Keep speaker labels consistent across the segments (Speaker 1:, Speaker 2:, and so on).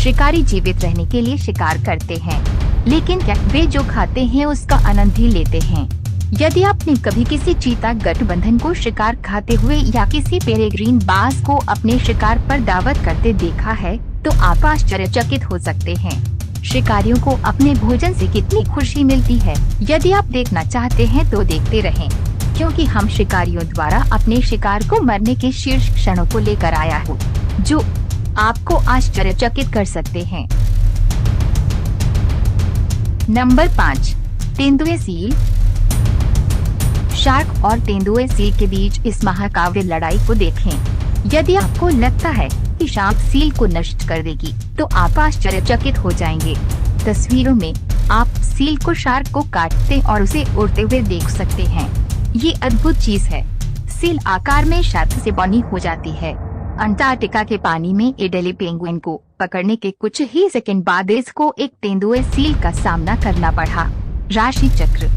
Speaker 1: शिकारी जीवित रहने के लिए शिकार करते हैं, लेकिन क्या वे जो खाते हैं उसका आनंद भी लेते हैं? यदि आपने कभी किसी चीता गठबंधन को शिकार खाते हुए या किसी पेरेग्रीन बाज को अपने शिकार पर दावत करते देखा है, तो आप आश्चर्यचकित हो सकते हैं। शिकारियों को अपने भोजन से कितनी खुशी मिलती है। यदि आप देखना चाहते हैं तो देखते रहें, क्योंकि हम शिकारियों द्वारा अपने शिकार को मरने के शीर्ष क्षणों को लेकर आया हूँ, जो आपको आश्चर्यचकित कर सकते हैं। नंबर 5, तेंदुए सील। शार्क और तेंदुए सील के बीच इस महाकाव्य लड़ाई को देखें। यदि आपको लगता है कि शार्क सील को नष्ट कर देगी, तो आप आश्चर्यचकित हो जाएंगे। तस्वीरों में आप सील को शार्क को काटते और उसे उड़ते हुए देख सकते हैं। ये अद्भुत चीज है। सील आकार में शार्क से बनी हो जाती है। अंटार्कटिका के पानी में एडेली पेंगुइन को पकड़ने के कुछ ही सेकंड बाद इसको एक तेंदुए सील का सामना करना पड़ा। राशि चक्र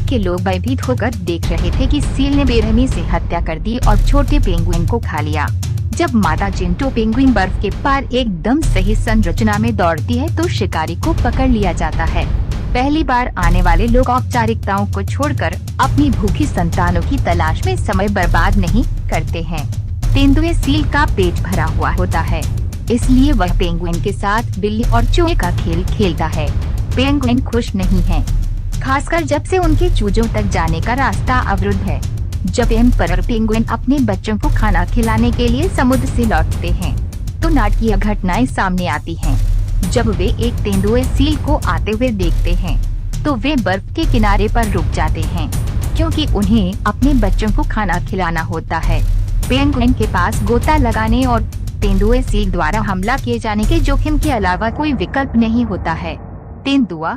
Speaker 1: के लोग भयभीत होकर देख रहे थे कि सील ने बेरहमी से हत्या कर दी और छोटे पेंगुइन को खा लिया। जब मादा चिंटू पेंगुइन बर्फ के पार एकदम सही संरचना में दौड़ती है तो शिकारी को पकड़ लिया जाता है। पहली बार आने वाले लोग औपचारिकताओं को छोड़कर अपनी भूखी संतानों की तलाश में समय बर्बाद नहीं करते हैं। तेंदुए सील का पेट भरा हुआ होता है, इसलिए वह पेंगुइन के साथ बिल्ली और चूहे का खेल खेलता है। पेंगुइन खुश नहीं है, खासकर जब से उनके चूजों तक जाने का रास्ता अवरुद्ध है। जब एम्परर पेंगुइन अपने बच्चों को खाना खिलाने के लिए समुद्र से लौटते हैं, तो नाटकीय घटनाएं सामने आती हैं। जब वे एक तेंदुए सील को आते हुए देखते हैं, तो वे बर्फ के किनारे पर रुक जाते हैं, क्योंकि उन्हें अपने बच्चों को खाना खिलाना होता है। पेंगुइन के पास गोता लगाने और तेंदुए सील द्वारा हमला किए जाने के जोखिम के अलावा कोई विकल्प नहीं होता है। तेंदुआ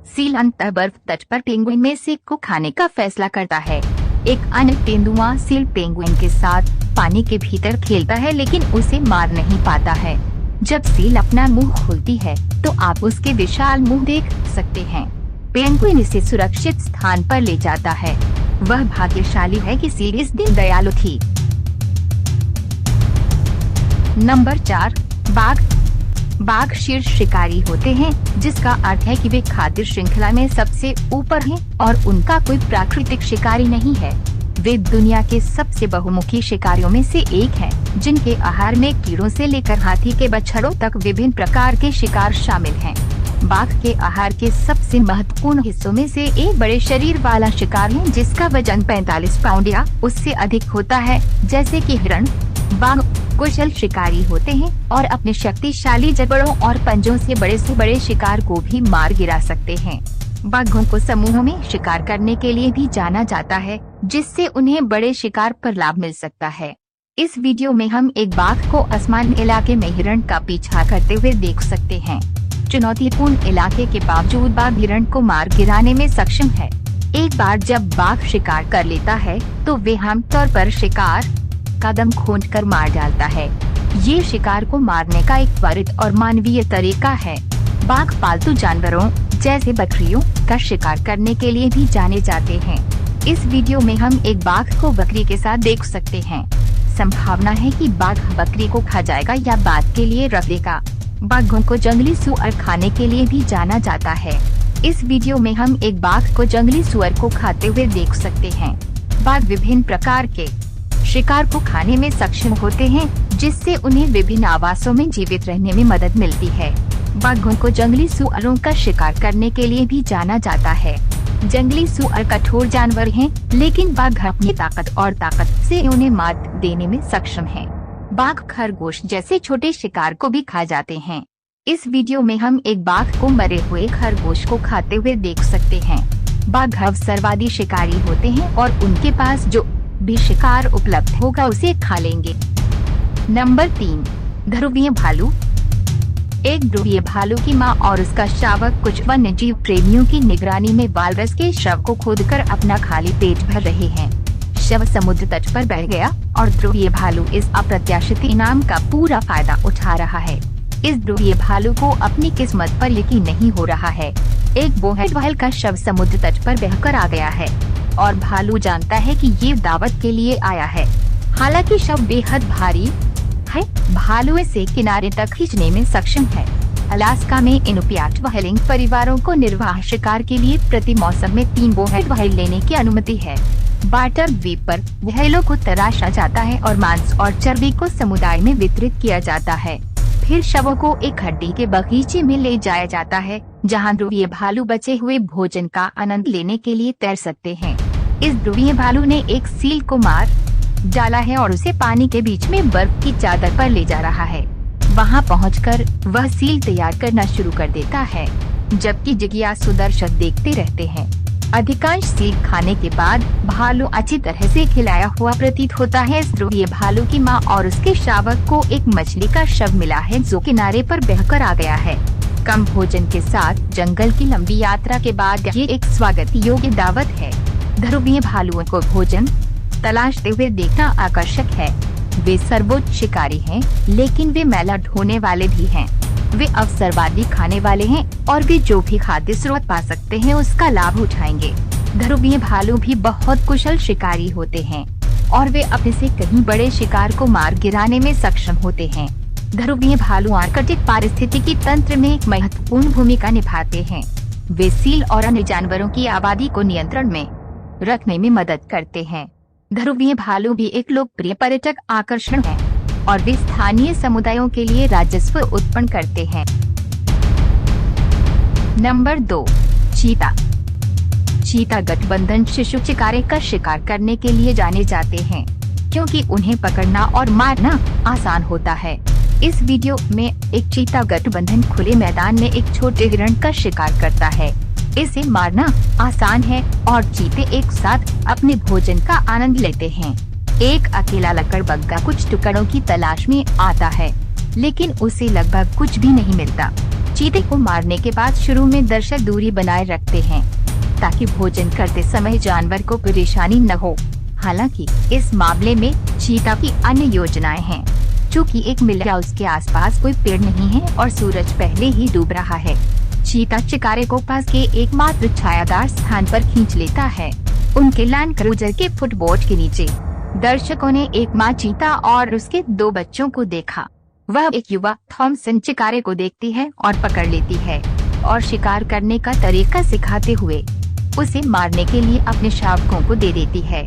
Speaker 1: सील अंततः बर्फ तट पर पेंगुइन में से को खाने का फैसला करता है। एक अन्य तेंदुआ सील पेंगुइन के साथ पानी के भीतर खेलता है, लेकिन उसे मार नहीं पाता है। जब सील अपना मुंह खोलती है, तो आप उसके विशाल मुंह देख सकते हैं। पेंगुइन इसे सुरक्षित स्थान पर ले जाता है। वह भाग्यशाली है कि सील इस दिन दयालु थी। नंबर 4, बाघ। बाघ शीर्ष शिकारी होते हैं, जिसका अर्थ है कि वे खाद्य श्रृंखला में सबसे ऊपर हैं और उनका कोई प्राकृतिक शिकारी नहीं है। वे दुनिया के सबसे बहुमुखी शिकारियों में से एक हैं, जिनके आहार में कीड़ों से लेकर हाथी के बछड़ों तक विभिन्न प्रकार के शिकार शामिल हैं। बाघ के आहार के सबसे महत्वपूर्ण हिस्सों में से एक बड़े शरीर वाला शिकार है, जिसका वजन 45 पाउंड या उससे अधिक होता है, जैसे कि हिरण। बाघ कुशल शिकारी होते हैं और अपने शक्तिशाली जबड़ों और पंजों से बड़े शिकार को भी मार गिरा सकते हैं। बाघों को समूहों में शिकार करने के लिए भी जाना जाता है, जिससे उन्हें बड़े शिकार पर लाभ मिल सकता है। इस वीडियो में हम एक बाघ को आसमान इलाके में हिरण का पीछा करते हुए देख सकते हैं। चुनौतीपूर्ण इलाके के बावजूद बाघ हिरण को मार गिराने में सक्षम है। एक बार जब बाघ शिकार कर लेता है, तो वे आमतौर पर शिकार कदम खोदकर मार डालता है। ये शिकार को मारने का एक त्वरित और मानवीय तरीका है। बाघ पालतू जानवरों जैसे बकरियों का शिकार करने के लिए भी जाने जाते हैं। इस वीडियो में हम एक बाघ को बकरी के साथ देख सकते हैं। संभावना है कि बाघ बकरी को खा जाएगा या बाद के लिए रख देगा। बाघों को जंगली सुअर खाने के लिए भी जाना जाता है। इस वीडियो में हम एक बाघ को जंगली सुअर को खाते हुए देख सकते हैं। बाघ विभिन्न प्रकार के शिकार को खाने में सक्षम होते हैं, जिससे उन्हें विभिन्न आवासों में जीवित रहने में मदद मिलती है। बाघों को जंगली सुअरों का शिकार करने के लिए भी जाना जाता है। जंगली सुअर कठोर जानवर हैं, लेकिन बाघ अपनी ताकत से उन्हें मात देने में सक्षम हैं। बाघ खरगोश जैसे छोटे शिकार को भी खा जाते हैं। इस वीडियो में हम एक बाघ को मरे हुए खरगोश को खाते हुए देख सकते हैं। बाघ अवसरवादी शिकारी होते हैं और उनके पास जो भी शिकार उपलब्ध होगा उसे खा लेंगे। नंबर 3, ध्रुवीय भालू। एक ध्रुवीय भालू की मां और उसका शावक कुछ वन्यजीव प्रेमियों की निगरानी में वालरस के शव को खोदकर अपना खाली पेट भर रहे हैं। शव समुद्र तट पर बैठ गया और ध्रुवीय भालू इस अप्रत्याशित इनाम का पूरा फायदा उठा रहा है। इस ध्रुवीय भालू को अपनी किस्मत पर यकीन नहीं हो रहा है। एक बोहेड व्हेल का शव समुद्र तट पर बहकर आ गया है और भालू जानता है कि ये दावत के लिए आया है। हालांकि शव बेहद भारी है, भालू इसे किनारे तक खींचने में सक्षम है। अलास्का में इनुपियाट व्हेलिंग परिवारों को निर्वाह शिकार के लिए प्रति मौसम में 3 बोहेड व्हेल लेने की अनुमति है। बार्टर द्वीप पर व्हेलों को तराशा जाता है और मांस और चर्बी को समुदाय में वितरित किया जाता है। फिर शवों को एक हड्डी के बगीचे में ले जाया जाता है, जहां ध्रुवीय भालू बचे हुए भोजन का आनंद लेने के लिए तैर सकते हैं। इस ध्रुवीय भालू ने एक सील को मार डाला है और उसे पानी के बीच में बर्फ की चादर पर ले जा रहा है। वहां पहुंचकर वह सील तैयार करना शुरू कर देता है, जबकि जिज्ञासु दर्शक देखते रहते हैं। अधिकांश सील खाने के बाद भालू अच्छी तरह से खिलाया हुआ प्रतीत होता है। इस ध्रुवीय भालू की मां और उसके शावक को एक मछली का शव मिला है, जो किनारे पर बहकर आ गया है। कम भोजन के साथ जंगल की लंबी यात्रा के बाद ये एक स्वागत योग्य दावत है। ध्रुवीय भालुओं को भोजन तलाशते हुए देखना आकर्षक है। वे सर्वोच्च शिकारी हैं, लेकिन वे मैला ढोने वाले भी हैं। वे अवसरवादी खाने वाले हैं और वे जो भी खाद्य स्रोत पा सकते हैं उसका लाभ उठाएंगे। ध्रुवीय भालू भी बहुत कुशल शिकारी होते हैं और वे अपने से कहीं बड़े शिकार को मार गिराने में सक्षम होते हैं। ध्रुवीय भालू आर्कटिक पारिस्थितिकी तंत्र में एक महत्वपूर्ण भूमिका निभाते हैं। वे सील और अन्य जानवरों की आबादी को नियंत्रण में रखने में मदद करते हैं। ध्रुवीय भालू भी एक लोकप्रिय पर्यटक आकर्षण है और वे स्थानीय समुदायों के लिए राजस्व उत्पन्न करते हैं। नंबर 2, चीता। चीता गठबंधन शिशु चिकारे का शिकार करने के लिए जाने जाते हैं, क्योंकि उन्हें पकड़ना और मारना आसान होता है। इस वीडियो में एक चीता गठबंधन खुले मैदान में एक छोटे हिरण का शिकार करता है। इसे मारना आसान है और चीते एक साथ अपने भोजन का आनंद लेते हैं। एक अकेला लकड़बग्गा कुछ टुकड़ों की तलाश में आता है, लेकिन उसे लगभग कुछ भी नहीं मिलता। चीते को मारने के बाद शुरू में दर्शक दूरी बनाए रखते हैं, ताकि भोजन करते समय जानवर को परेशानी न हो। हालांकि इस मामले में चीता की अन्य योजनाएं हैं। चूँकि एक मिल या उसके आसपास कोई पेड़ नहीं है और सूरज पहले ही डूब रहा है, चीता शिकारे को पास के एकमात्र छायादार स्थान पर खींच लेता है, उनके लैंड क्रूजर के फुटबोर्ड के नीचे। दर्शकों ने एक माँ चीता और उसके 2 बच्चों को देखा। वह एक युवा थॉमसन शिकारे को देखती है और पकड़ लेती है और शिकार करने का तरीका सिखाते हुए उसे मारने के लिए अपने शावकों को दे देती है।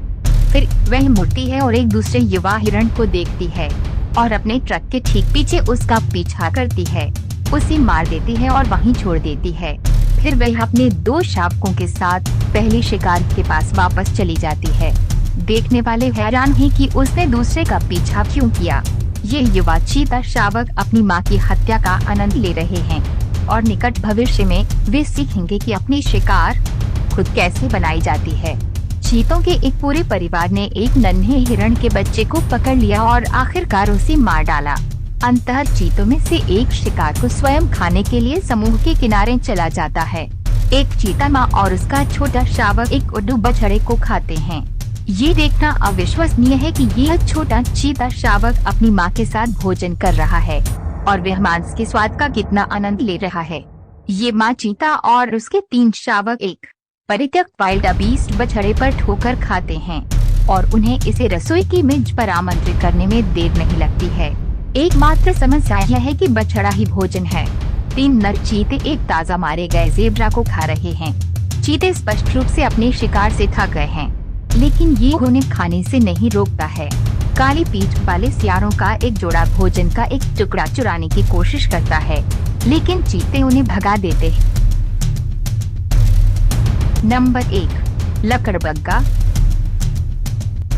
Speaker 1: फिर वह मुड़ती है और एक दूसरे युवा हिरण को देखती है और अपने ट्रक के ठीक पीछे उसका पीछा करती है, उसे मार देती है और वहीं छोड़ देती है। फिर वह अपने 2 शावकों के साथ पहले शिकार के पास वापस चली जाती है। देखने वाले हैरान हैं कि उसने दूसरे का पीछा क्यों किया। ये युवा चीता शावक अपनी मां की हत्या का आनंद ले रहे हैं और निकट भविष्य में वे सीखेंगे कि अपनी शिकार खुद कैसे बनाई जाती है। चीतों के एक पूरे परिवार ने एक नन्हे हिरण के बच्चे को पकड़ लिया और आखिरकार उसे मार डाला। अंततः चीतों में से एक शिकार को स्वयं खाने के लिए समूह के किनारे चला जाता है। एक चीता माँ और उसका छोटा शावक एक उड्डू बछड़े को खाते हैं। ये देखना अविश्वसनीय है कि यह छोटा चीता शावक अपनी माँ के साथ भोजन कर रहा है और वह मांस के स्वाद का कितना आनंद ले रहा है। ये माँ चीता और उसके 3 शावक एक परित्यक्त वाइल्ड बीस्ट बछड़े पर ठोकर खाते हैं और उन्हें इसे रसोई की मेज पर आमंत्रित करने में देर नहीं लगती है। एकमात्र समस्या यह है कि बछड़ा ही भोजन है। 3 नर चीते एक ताज़ा मारे गए ज़ेब्रा को खा रहे हैं। चीते स्पष्ट रूप से अपने शिकार से थक गए हैं, लेकिन ये उन्हें खाने से नहीं रोकता है। काली पीठ वाले सियारों का एक जोड़ा भोजन का एक टुकड़ा चुराने की कोशिश करता है, लेकिन चीते उन्हें भगा देते हैं। नंबर 1, लकड़बग्गा।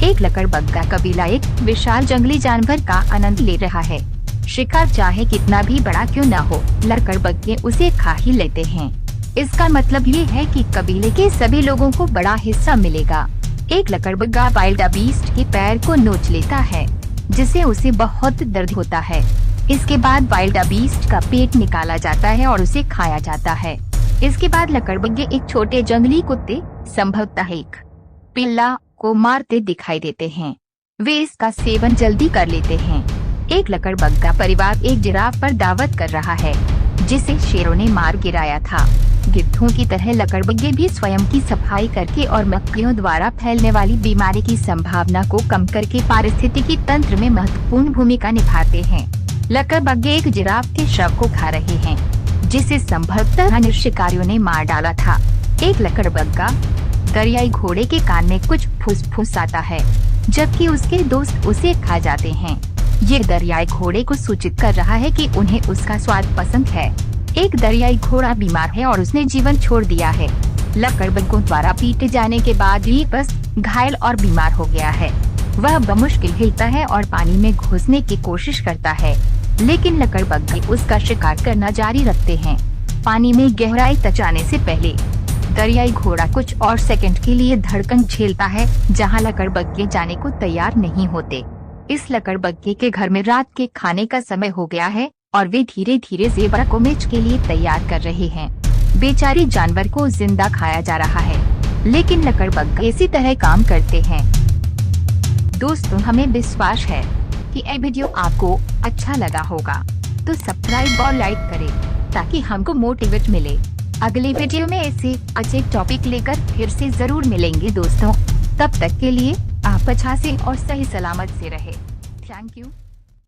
Speaker 1: एक लकड़बग्गा कबीला एक विशाल जंगली जानवर का आनंद ले रहा है। शिकार चाहे कितना भी बड़ा क्यों न हो, लकड़बग्गे उसे खा ही लेते हैं। इसका मतलब ये है कि कबीले के सभी लोगों को बड़ा हिस्सा मिलेगा। एक लकड़बग्गा वाइल्ड बीस्ट के पैर को नोच लेता है, जिससे उसे बहुत दर्द होता है। इसके बाद वाइल्ड बीस्ट का पेट निकाला जाता है और उसे खाया जाता है। इसके बाद लकड़बग्गे एक छोटे जंगली कुत्ते, संभवतः एक पिल्ला, को मारते दिखाई देते हैं। वे इसका सेवन जल्दी कर लेते हैं। एक लकड़बग्गा परिवार एक जिराफ पर दावत कर रहा है, जिसे शेरों ने मार गिराया था। गिद्धों की तरह लकड़बग्गे भी स्वयं की सफाई करके और मक्खियों द्वारा फैलने वाली बीमारी की संभावना को कम करके पारिस्थितिकी तंत्र में महत्वपूर्ण भूमिका निभाते हैं। लकड़बग्गे एक जिराफ के शव को खा रहे हैं। जिसे संभवतः अन्य शिकारियों ने मार डाला था। एक लकड़बग्गा दरियाई घोड़े के कान में कुछ फुसफुसाता है, जबकि उसके दोस्त उसे खा जाते हैं। ये दरियाई घोड़े को सूचित कर रहा है कि उन्हें उसका स्वाद पसंद है। एक दरियाई घोड़ा बीमार है और उसने जीवन छोड़ दिया है। लकड़बग्गों द्वारा पीटे जाने के बाद लीपस घायल और बीमार हो गया है। वह बमुश्किल हिलता है और पानी में घुसने की कोशिश करता है, लेकिन लकड़बग्गे उसका शिकार करना जारी रखते हैं। पानी में गहराई तक जाने से पहले दरियाई घोड़ा कुछ और सेकंड के लिए धड़कन झेलता है, जहां लकड़बग्गे जाने को तैयार नहीं होते। इस लकड़बग्गे के घर में रात के खाने का समय हो गया है और वे धीरे धीरे ज़ेबरा को मिर्च के लिए तैयार कर रहे हैं। बेचारे जानवर को जिंदा खाया जा रहा है, लेकिन लकड़बग्गे इसी तरह काम करते हैं। दोस्तों, हमें विश्वास है कि यह वीडियो आपको अच्छा लगा होगा, तो सब्सक्राइब और लाइक करें ताकि हमको मोटिवेट मिले। अगले वीडियो में ऐसे अच्छे टॉपिक लेकर फिर से जरूर मिलेंगे दोस्तों। तब तक के लिए आप अच्छा से और सही सलामत से रहे। Thank you.